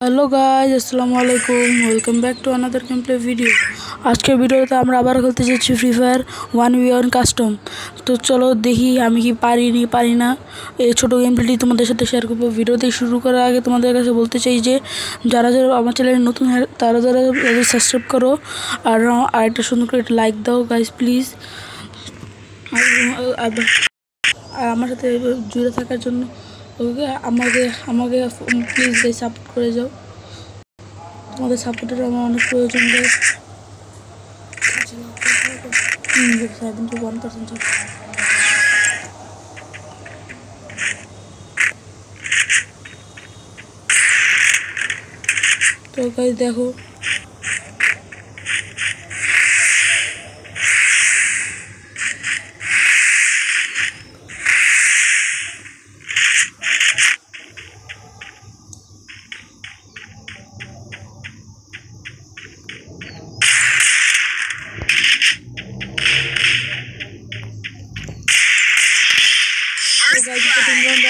Hello guys, আসসালামু আলাইকুম। Welcome back to another game play video. আজকের ভিডিওতে আমরা আবার খেলতে যাচ্ছি ফ্রি ফায়ার 1v1 কাস্টম। তো চলো দেখি আমি কি পারি না এই ছোটো গেম প্লেটি তোমাদের সাথে শেয়ার করবো। ভিডিওতে শুরু করার আগে তোমাদের কাছে বলতে চাই যে যারা আমার চ্যানেলে নতুন তারা সাবস্ক্রাইব করো আর একটা সুন্দর করে একটা লাইক দাও গাইজ প্লিজ। আর আমার সাথে জুড়ে থাকার জন্য আমাকে প্লিজ গাইজ সাপোর্ট করে যাও। তোমাদের সাপোর্টের আমার অনেক প্রয়োজন গাইজ। 71%। তো গাইজ দেখো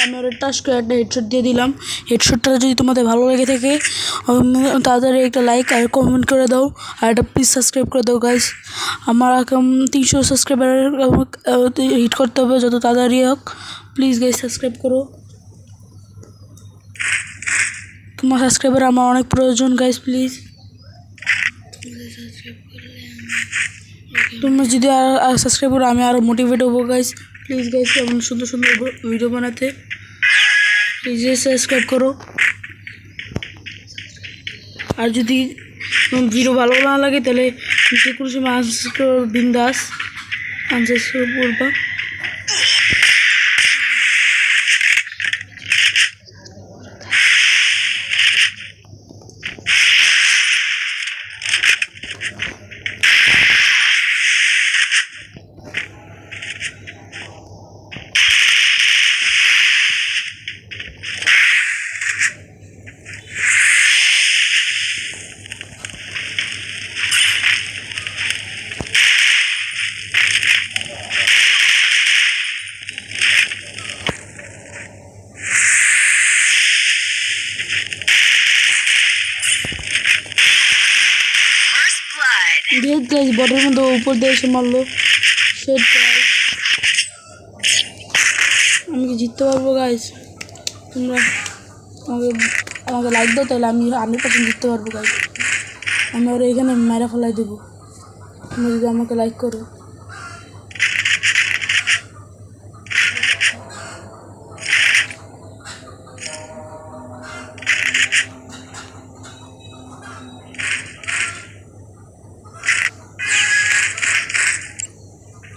আমি ওর টাচ করে একটা হেডশট দিয়ে দিলাম। হেডশটটা যদি তোমাদের ভালো লেগে থাকে তাড়াতাড়ি একটা লাইক আর কমেন্ট করে দাও আর একটা প্লিজ সাবস্ক্রাইব করে দাও গাইজ। আমার 300 সাবস্ক্রাইবার হিট করতে হবে যত তাড়াতাড়ি হোক। প্লিজ গাইজ সাবস্ক্রাইব করো, তোমার সাবস্ক্রাইবার আমার অনেক প্রয়োজন গাইজ প্লিজ। তুমি যদি আর সাবস্ক্রাইব করো আমি আরও মোটিভেট হবো গাইজ। প্লিজ গাইজ এমন সুন্দর সুন্দর ভিডিও বানাতে প্লিজ সাবস্ক্রাইব করো। আর যদি ভিডিও ভালো না লাগে তাহলে যে কোনো সময় বিন্দাস আনসাবস্ক্রাইব করবা। গাইজ বটের মধ্যে উপর দিয়ে এসে মারলো। আমি কি জিততে পারবো গাইজ? তোমরা আমাকে লাইক দাও তাহলে আমি 100% জিততে পারবো গাইজ। আমি ওরা এখানে মেরা ফেলাই দেবো তোমরা যদি আমাকে লাইক করো।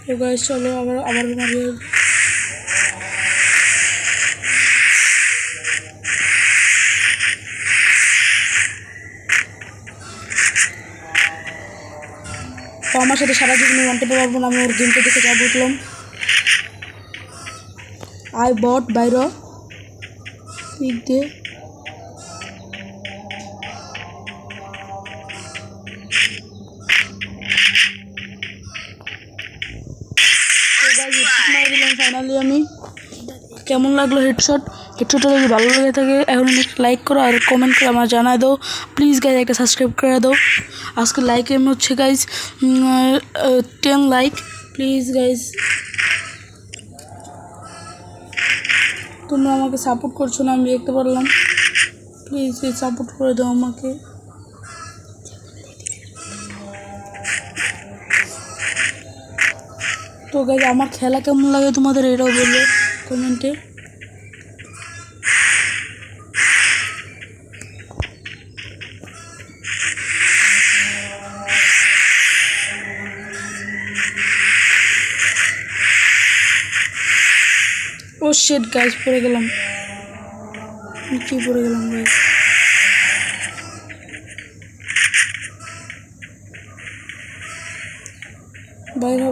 তো গাইজ চলো আবার মারি। তো আমার সাথে সারা জীবনে জানতে পারবো না, আমি ওর গেমটা দেখে যা বুঝলাম। আই বট বাইর দিক দিয়ে ফাইনালি আমি কেমন লাগলো হেডশটটা যদি ভালো লেগে থাকে এখন একটা লাইক করো আর কমেন্ট করে আমার জানাই দাও। প্লিজ গাইজ একটা সাবস্ক্রাইব করে দাও। আজকে লাইক এম হচ্ছে গাইজ 10 লাইক প্লিজ গাইজ। তোমরা আমাকে সাপোর্ট করছো না আমি দেখতে পারলাম। প্লিজ সাপোর্ট করে দাও আমাকে। তো গাইজ আমার খেলা কেমন লাগে তোমাদের এটাও বললো কমেন্টে। ও শিট গাইজ পড়ে গেলাম। কি পড়ে গেলাম গাইজ? বাইরে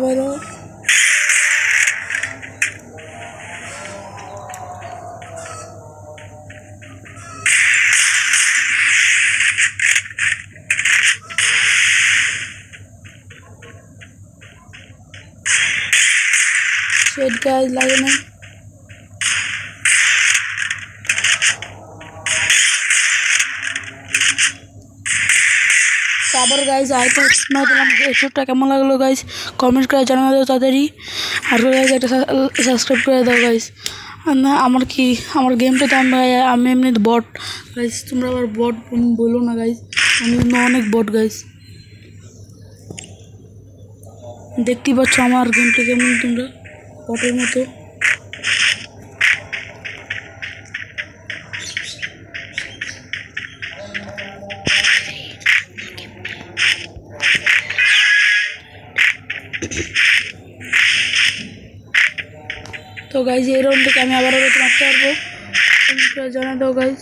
শিট গাইজ লাগে না। তো আবার গাইজ আরেকটা শোনা দিলাম, এপিসোডটা কেমন লাগলো গাইজ কমেন্ট করে জানা দাও তাড়াতাড়ি। আর গাইজ একটা সাবস্ক্রাইব করে দাও গাইজ। না আমার গেমটা তো আমি এমনি বট গাইজ, তোমরা আবার বট বলো না গাইজ, আমি অনেক বট গাইজ। দেখতেই পাচ্ছ আমার গেমটা কেমন, তোমরা বটের মতো। তো গাইজ এই রাউন্ড থেকে আমি আবার মারতে পারবো, জানা দাও গাইজ।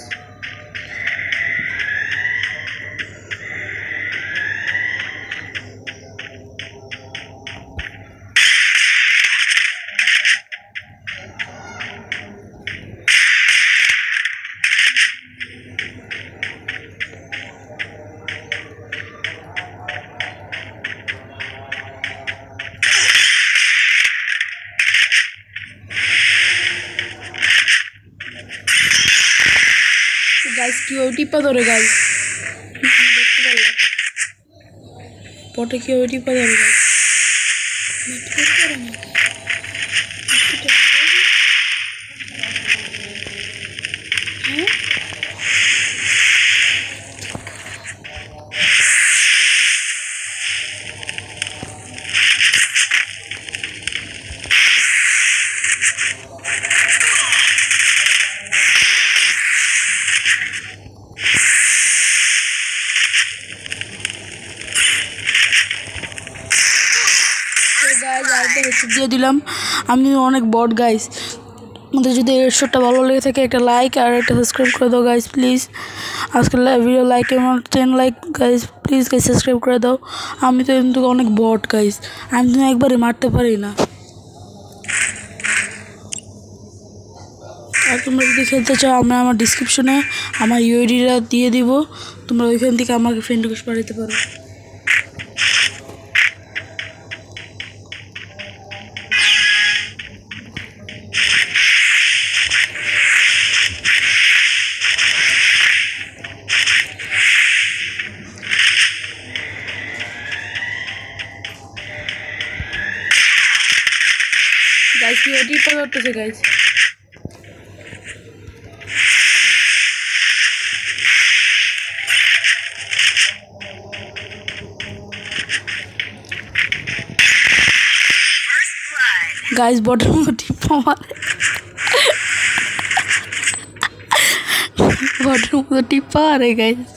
গাইজ কি ওই টিপা ধরে গাইজ, দেখতে পারলাম পটে কি ওই টিপা ধরে গাইজ। দিয়ে দিলাম আমি অনেক বট গাইস। আমাদের যদি এপিসোডটা ভালো লেগে থাকে একটা লাইক আর একটা সাবস্ক্রাইব করে দাও গাইস প্লিজ। আজকের ভিডিও লাইক আমার 10 like guys, please guys subscribe করে দাও। আমি তো কিন্তু অনেক বট গাইস, আমি তো একবারই মারতে পারি না। আর তোমরা যদি খেলতে চাও আমি আমার ডিসক্রিপশনে আমার ইউআইডিটা দিয়ে দিব, তোমরা ওইখান থেকে আমাকে ফ্রেন্ড রিকোয়েস্ট পাঠাতে পারো। गाइस ये ओडी पर करते गाइस। गाइस बॉटम ओडी पर बॉटम ओडी पर है गाइस।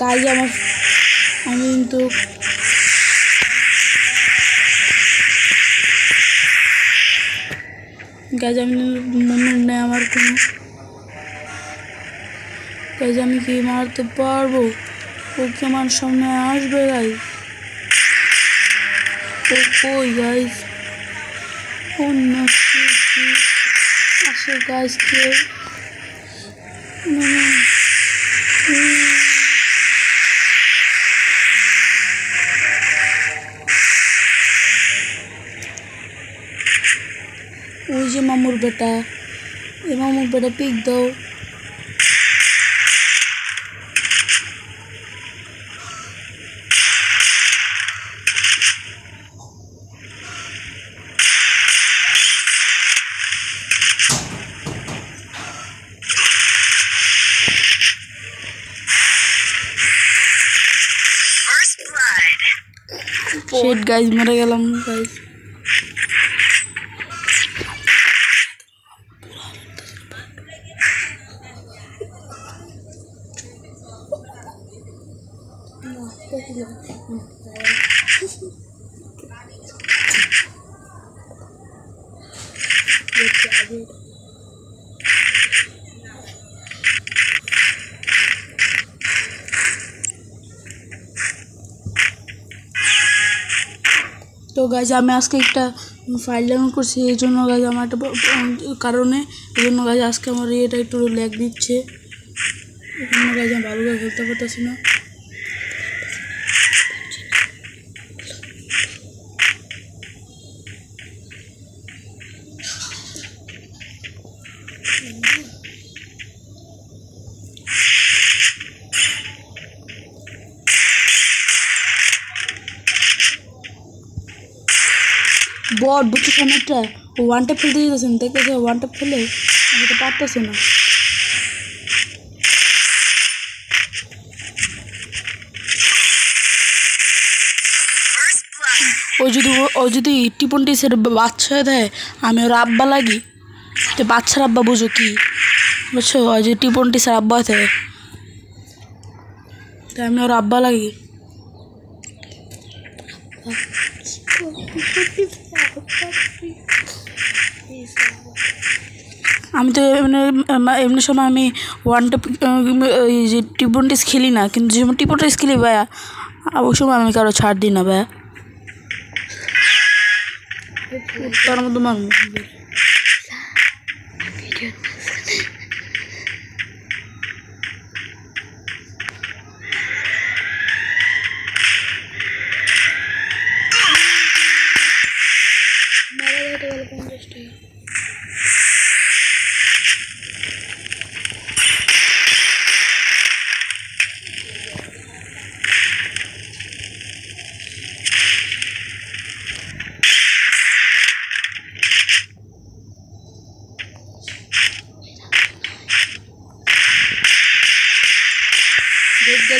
गाइस আমি কিন্তু গাইস আমি মনে নেই আমার কোনো গাইস, আমি কি মারতে পারবো? ও কি আমার সামনে আসবে গাইস? ও কই গাইস? ও না আসে গাইস কেউ ওই যে মামুর বেটা, এই মামুর বেটা পিক দাও। শিট গাইস মরে গেলাম গাইস। তো গাইজ আমি আজকে একটা ফাইল ডাউনলোড করছি, এই জন্য গাইজ আমার একটা কারণে এই জন্য গাইজ আজকে আমার এটা একটু ল্যাগ দিচ্ছে, এই জন্য গাইজ আমি ভালোভাবে খেলতে পারতেছি না। বট বুঝছি সামনেটা ওয়ান ট্যাপ ফেলতে যেতেছেন, দেখতেছে ওয়ান ট্যাপ ফেলে আমি তো পারতেছে না। ও যদি টিপনটিসের বাচ্চা দেয় আমি ওর আব্বা লাগি, তো বাচ্চার আব্বা বুঝো কি বুঝছো, ওই যে টিপনটিসের আব্বা থাকে তাই আমি ওর আব্বা লাগি। আমি তো এমনি সময় আমি ওয়ান ট্যাপ যে টিপনটিস খেলি না, কিন্তু যেমন টিপনটিস খেলি ভাইয়া ওই সময় আমি কারো ছাড় দিই না ভাইয়া, তার মতো মারবো।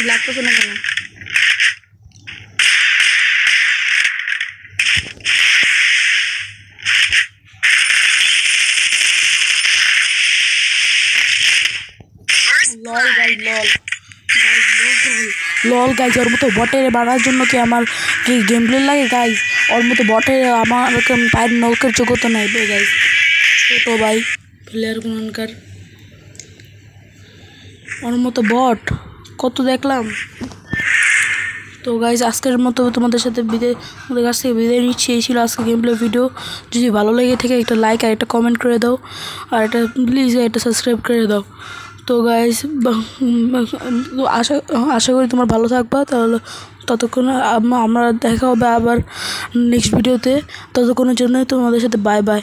লাগতেছে না কেন? লল গাইজ ওর মতো বটের বাড়ার জন্য কি আমার কি গেম প্লে লাগে গাইজ, ওর মতো বটে আমার পায়ের নৌকের যোগ্যতা নাই গাইজ, ছোটো ভাই প্লেয়ার কোনকার ওর মতো বট কত দেখলাম। তো গাইজ আজকের মতো তোমাদের কাছ থেকে বিদায় নিচ্ছি। এই ছিল আজকে গেম প্লে ভিডিও। যদি ভালো লেগে থাকে একটা লাইক আর একটা কমেন্ট করে দাও, আর একটা প্লিজ একটা সাবস্ক্রাইব করে দাও। তো গাইজ আশা করি তোমার ভালো থাকবা, তাহলে ততক্ষণ আমরা দেখা হবে আবার নেক্সট ভিডিওতে। ততক্ষণের জন্য তোমাদের সাথে বাই বাই।